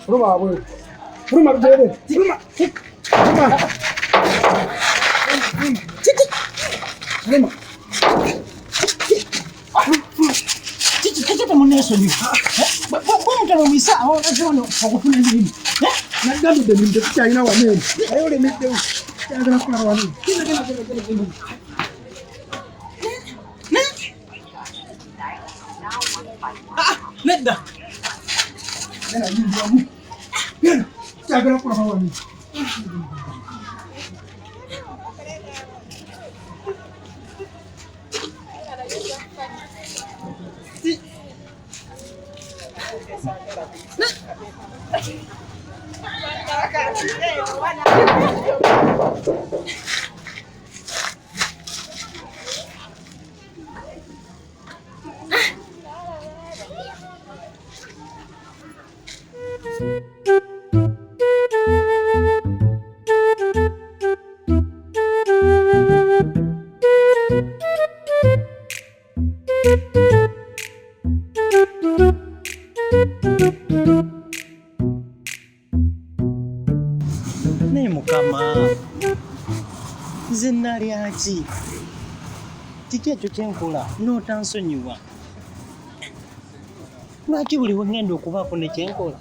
Ruma boy. Ruma bebe. Ruma. Ruma. Chichi muneso ni. Bwana misa aona jono akufuna nini? Nagabu de minde chaina wa nini? Ayole mide. Chaga kuna wa nini? Kina. Nenda. Nenda nini wa mu? Nenda. Chaga kuna wa nini? Zenari achi. Tiki ekyo kyenkola n'otansonyiwa. Lwaki buli wengenda okubaako ne kyenkola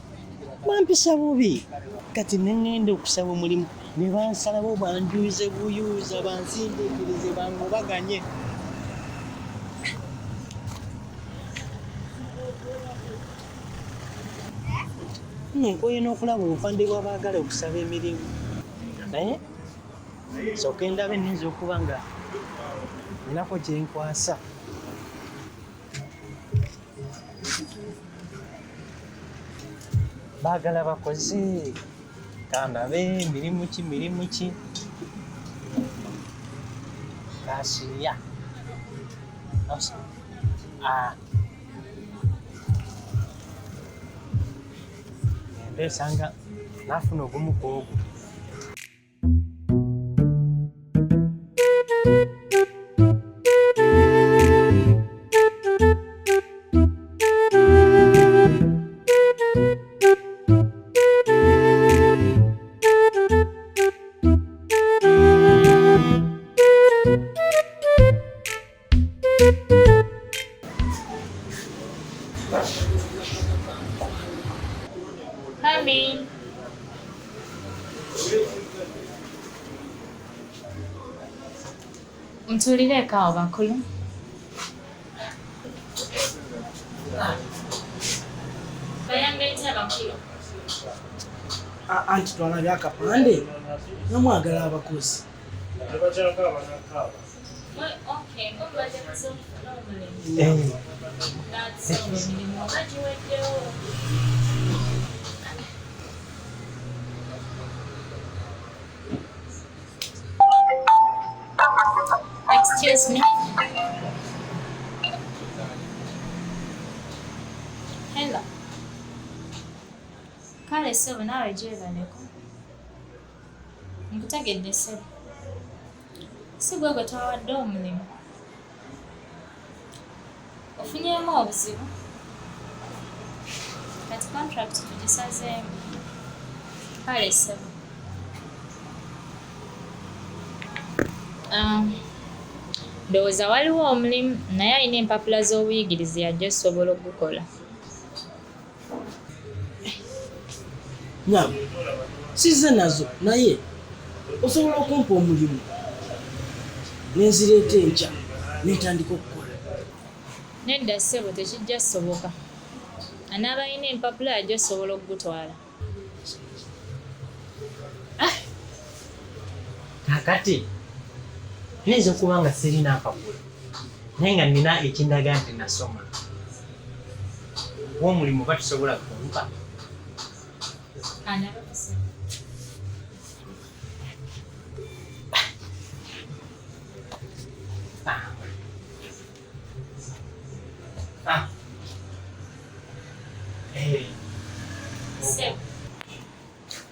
bampisa bubi kati nengenda okusaba omulimu ne bansalawo banjuuze buyuuza bansindiikirize bangobaganye. Nkoye n'okulaba obupande bw'abaagala okusaba emirimu. Sooka endaba enninza okuba nga ninako kyenkwasa. Baagala bakoze kandabe mirimu ki kasiya ndesanga nafuna ogumu kwogu. Coming. Mtulireko awo bakulu. Bayangaita bakulu. Anti twalabye akapande namwagala abakozi. Okay, go back to normally. That's omulimu bagiweddewo. Excuse me. Hello. Kale ssebo naawe gyebaleko. Nkutegedde ssebo. Si gwe twawadde omulimu. Ofunyeemu obuzibu. Kati contract tugisazeemu. Kale ssebo. Ndowooza waliwo omulimu naye alina empapula z'obuyigirizi yajja osobola okugukola. Nyabo, size nazo naye osobola okumpa omulimu nenzireeta enkya netandika okukola. Nedda ssebo tekijja soboka. Anaaba alina empapula yajja osobola okugutwala. Kakati neza okuba nga sirina akapula naye nga nina ekindaga nti nasoma. Omulimu batusobola kumpa.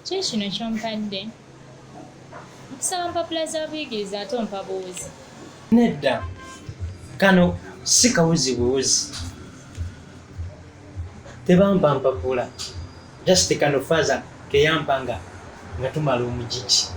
Kiki kino kyompadde? Okusaba mpapula za buyigiriza ate ompa buwuzi. Nedda, kano si kawuzi buwuzi. tebampa mpapula just kano faza keyampanga nga tumala omujiji.